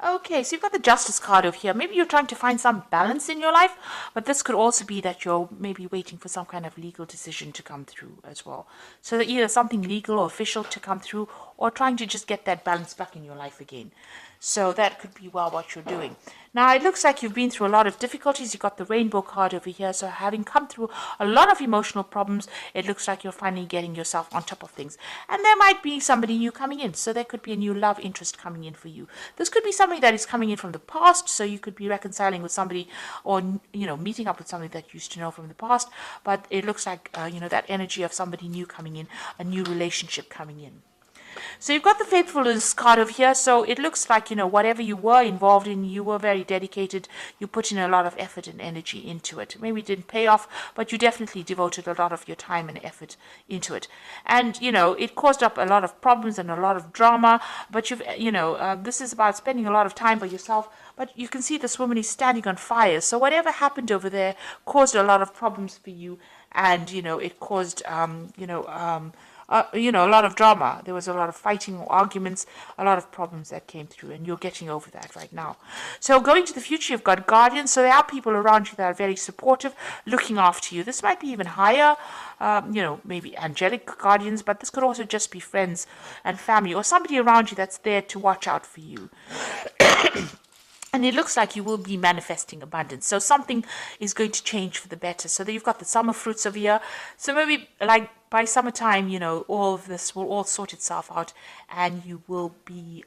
Okay, so you've got the Justice card over here. Maybe you're trying to find some balance in your life, but this could also be that you're maybe waiting for some kind of legal decision to come through as well. So that either something legal or official to come through, or trying to just get that balance back in your life again. So that could be well what you're doing. Now it looks like you've been through a lot of difficulties. You've got the rainbow card over here. So having come through a lot of emotional problems, it looks like you're finally getting yourself on top of things. And there might be somebody new coming in. So there could be a new love interest coming in for you. This could be somebody that is coming in from the past. So you could be reconciling with somebody, or, meeting up with somebody that you used to know from the past. But it looks like, that energy of somebody new coming in, a new relationship coming in. So you've got the faithfulness card over here. So it looks like, whatever you were involved in, you were very dedicated. You put in a lot of effort and energy into it. Maybe it didn't pay off, but you definitely devoted a lot of your time and effort into it. And, it caused up a lot of problems and a lot of drama. But this is about spending a lot of time by yourself. But you can see this woman is standing on fire. So whatever happened over there caused a lot of problems for you. And, it caused, a lot of drama. There was a lot of fighting, arguments, a lot of problems that came through, and you're getting over that right now. So going to the future, you've got guardians. So there are people around you that are very supportive, looking after you. This might be even higher, maybe angelic guardians, but this could also just be friends and family, or somebody around you that's there to watch out for you. And it looks like you will be manifesting abundance. So something is going to change for the better. So that you've got the summer fruits over here. So maybe like by summertime, all of this will all sort itself out, and you will be,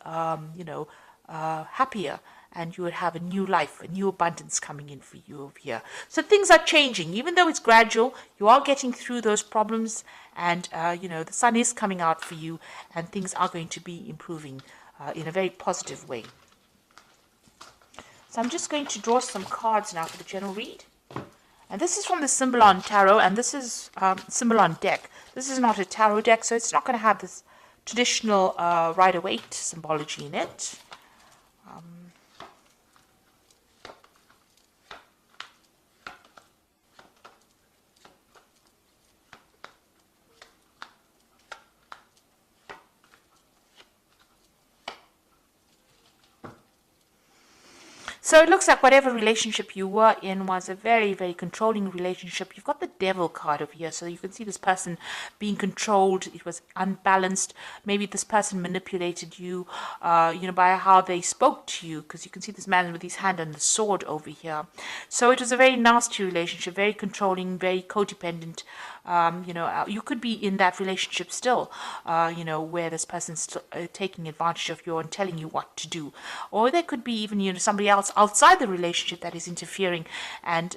happier, and you would have a new life, a new abundance coming in for you over here. So things are changing, even though it's gradual. You are getting through those problems, and the sun is coming out for you, and things are going to be improving in a very positive way. So I'm just going to draw some cards now for the general read. And this is from the Symbolon Tarot, and this is Symbolon deck. This is not a tarot deck, so it's not going to have this traditional Rider-Waite symbology in it. So it looks like whatever relationship you were in was a very, very controlling relationship. You've got the Devil card over here. So you can see this person being controlled. It was unbalanced. Maybe this person manipulated you, by how they spoke to you. Because you can see this man with his hand on the sword over here. So it was a very nasty relationship, very controlling, very codependent. You could be in that relationship still, where this person's still, taking advantage of you and telling you what to do. Or there could be even, somebody else outside the relationship that is interfering and,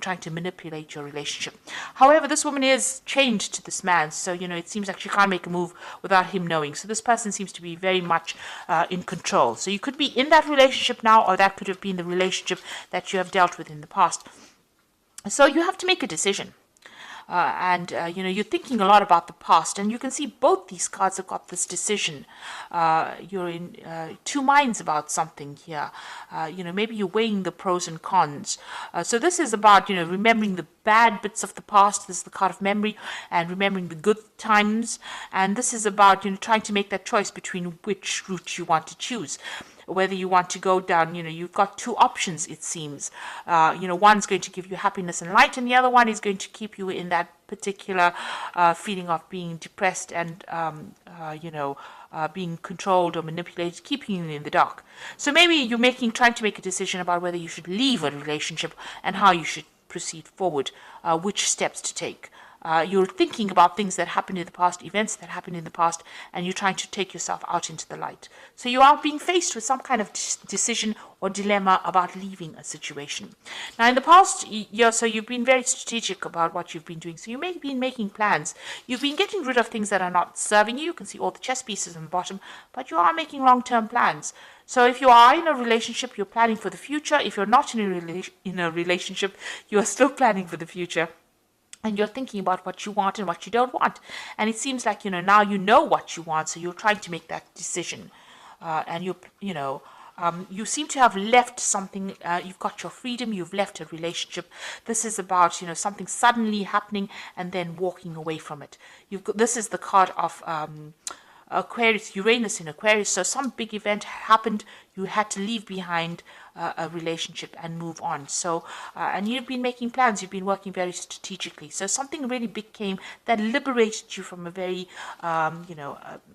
trying to manipulate your relationship. However, this woman is chained to this man. So, it seems like she can't make a move without him knowing. So this person seems to be very much in control. So you could be in that relationship now, or that could have been the relationship that you have dealt with in the past. So you have to make a decision. You're thinking a lot about the past, and you can see both these cards have got this decision. You're in two minds about something here. Maybe you're weighing the pros and cons. So this is about, remembering the bad bits of the past. This is the card of memory, and remembering the good times. And this is about, trying to make that choice between which route you want to choose. Whether you want to go down, you've got two options, it seems. One's going to give you happiness and light, and the other one is going to keep you in that particular feeling of being depressed and, being controlled or manipulated, keeping you in the dark. So maybe you're trying to make a decision about whether you should leave a relationship and how you should proceed forward, which steps to take. You're thinking about things that happened in the past, events that happened in the past, and you're trying to take yourself out into the light. So you are being faced with some kind of decision or dilemma about leaving a situation. Now, in the past year, so you've been very strategic about what you've been doing. So you may have been making plans. You've been getting rid of things that are not serving you. You can see all the chess pieces on the bottom, but you are making long-term plans. So if you are in a relationship, you're planning for the future. If you're not in a relationship, you are still planning for the future. And you're thinking about what you want and what you don't want. And it seems like, now you know what you want, so you're trying to make that decision. You seem to have left something. You've got your freedom. You've left a relationship. This is about, something suddenly happening and then walking away from it. This is the card of Aquarius, Uranus in Aquarius. So some big event happened. you had to leave behind a relationship and move on. So, and you've been making plans, you've been working very strategically. So something really big came that liberated you from a very,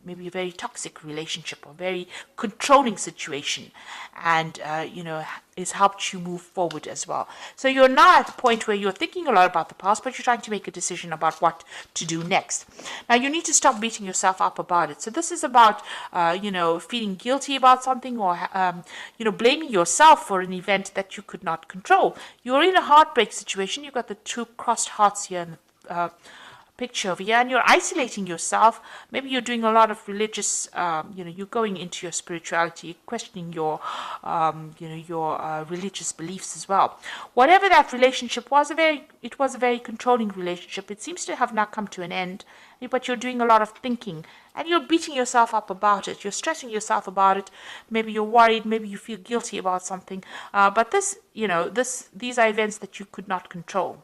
maybe a very toxic relationship or very controlling situation, and, it's helped you move forward as well. So you're now at the point where you're thinking a lot about the past, but you're trying to make a decision about what to do next. Now you need to stop beating yourself up about it. So this is about, feeling guilty about something, or, blaming yourself for an event that you could not control. You're in a heartbreak situation. You've got the two crossed hearts here in the picture over here, and you're isolating yourself. Maybe you're doing a lot of religious, you're going into your spirituality, questioning your, religious beliefs as well. Whatever that relationship was, it was a very controlling relationship. It seems to have now come to an end, but you're doing a lot of thinking, and you're beating yourself up about it. You're stressing yourself about it. Maybe you're worried. Maybe you feel guilty about something. But these are events that you could not control.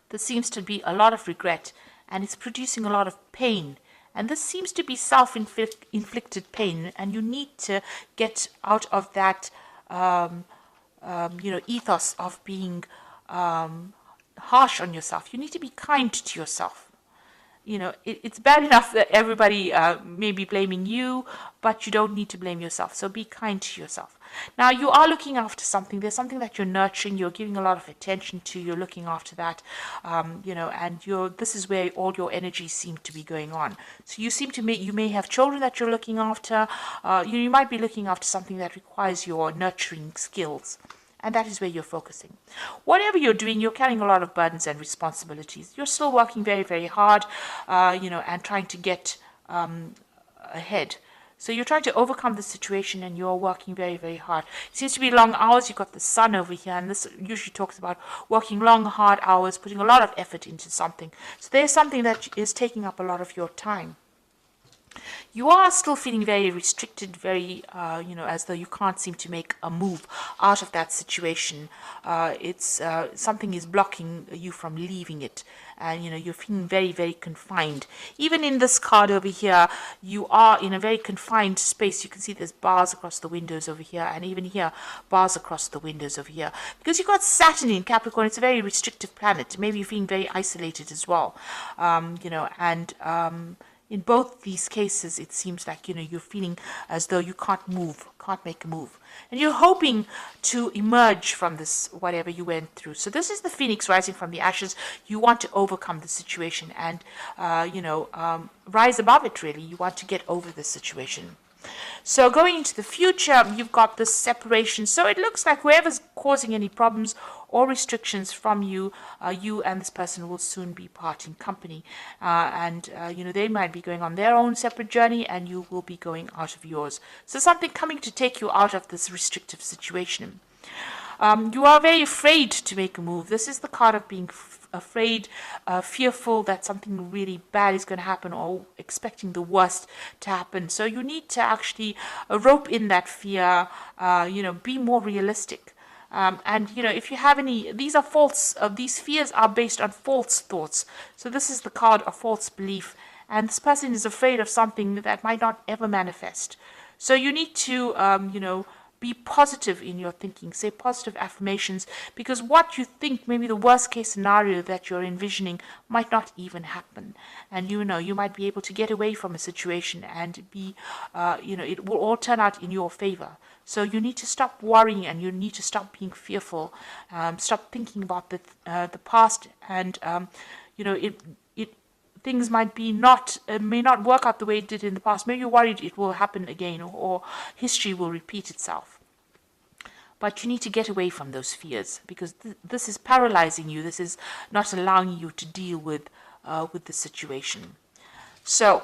There seems to be a lot of regret, and it's producing a lot of pain. And this seems to be self-inflicted pain, and you need to get out of that, ethos of being harsh on yourself. You need to be kind to yourself. It's bad enough that everybody may be blaming you, but you don't need to blame yourself. So be kind to yourself. Now, you are looking after something. There's something that you're nurturing. You're giving a lot of attention to. You're looking after that, and this is where all your energies seem to be going on. So you may have children that you're looking after. You might be looking after something that requires your nurturing skills. And that is where you're focusing. Whatever you're doing, you're carrying a lot of burdens and responsibilities. You're still working very, very hard, and trying to get ahead. So you're trying to overcome the situation, and you're working very, very hard. It seems to be long hours. You've got the sun over here, and this usually talks about working long, hard hours, putting a lot of effort into something. So there's something that is taking up a lot of your time. You are still feeling very restricted, very, as though you can't seem to make a move out of that situation. Something is blocking you from leaving it. And, you're feeling very, very confined. Even in this card over here, you are in a very confined space. You can see there's bars across the windows over here. And even here, bars across the windows over here. Because you've got Saturn in Capricorn. It's a very restrictive planet. Maybe you're feeling very isolated as well. In both these cases, it seems like, you're feeling as though you can't move, can't make a move. And you're hoping to emerge from this, whatever you went through. So this is the phoenix rising from the ashes. You want to overcome the situation and, rise above it, really. You want to get over this situation. So going into the future, you've got this separation. So it looks like whoever's causing any problems or restrictions from you, you and this person will soon be parting company. They might be going on their own separate journey, and you will be going out of yours. So something coming to take you out of this restrictive situation. You are very afraid to make a move. This is the card of being afraid, fearful that something really bad is going to happen, or expecting the worst to happen. So you need to actually rope in that fear, be more realistic. If you have any, these are false, these fears are based on false thoughts. So this is the card of false belief. And this person is afraid of something that might not ever manifest. So you need to, be positive in your thinking. Say positive affirmations, because what you think, maybe the worst case scenario that you're envisioning, might not even happen. And you might be able to get away from a situation and be, it will all turn out in your favor. So you need to stop worrying, and you need to stop being fearful. Stop thinking about the past, and things may not work out the way it did in the past. Maybe you're worried it will happen again, or history will repeat itself. But you need to get away from those fears, because this is paralyzing you. This is not allowing you to deal with the situation. So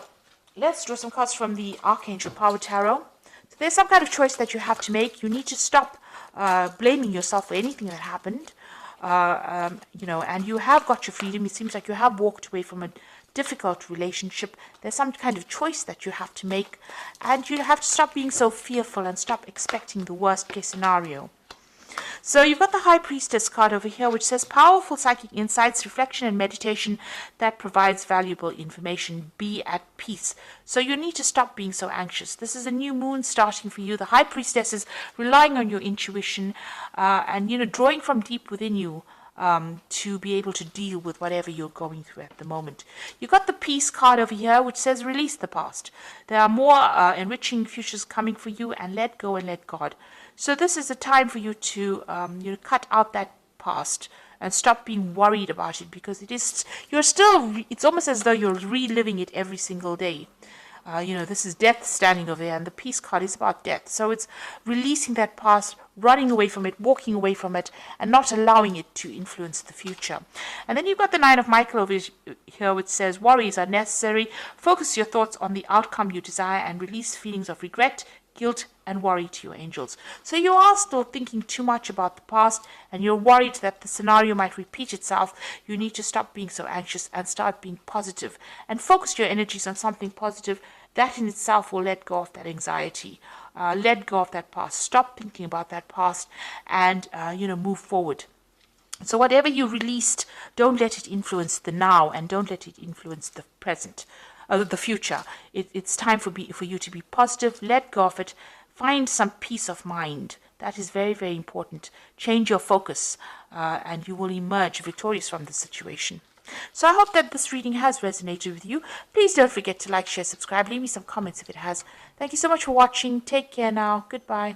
let's draw some cards from the Archangel Power Tarot. So there's some kind of choice that you have to make. You need to stop blaming yourself for anything that happened. And you have got your freedom. It seems like you have walked away from a difficult relationship. There's some kind of choice that you have to make, and you have to stop being so fearful and stop expecting the worst case scenario. So you've got the High Priestess card over here, which says powerful psychic insights, reflection, and meditation that provides valuable information. Be at peace. So you need to stop being so anxious. This is a new moon starting for you. The High Priestess is relying on your intuition and, drawing from deep within you to be able to deal with whatever you're going through at the moment. You've got the Peace card over here, which says release the past. There are more enriching futures coming for you, and let go and let God. So this is a time for you to cut out that past and stop being worried about it, because it's almost as though you're reliving it every single day. This is death standing over there, and the Peace card is about death. So it's releasing that past, running away from it, walking away from it, and not allowing it to influence the future. And then you've got the Nine of Michael over here, which says worries are necessary. Focus your thoughts on the outcome you desire and release feelings of regret, guilt, and worry to your angels. So you are still thinking too much about the past, and you're worried that the scenario might repeat itself. You need to stop being so anxious and start being positive, and focus your energies on something positive. That in itself will let go of that anxiety, let go of that past. Stop thinking about that past, and move forward. So whatever you released, don't let it influence the now, and don't let it influence the present, the future. It's time for you to be positive. Let go of it. Find some peace of mind. That is very, very important. Change your focus, and you will emerge victorious from the situation. So I hope that this reading has resonated with you. Please don't forget to like, share, subscribe. Leave me some comments if it has. Thank you so much for watching. Take care now. Goodbye.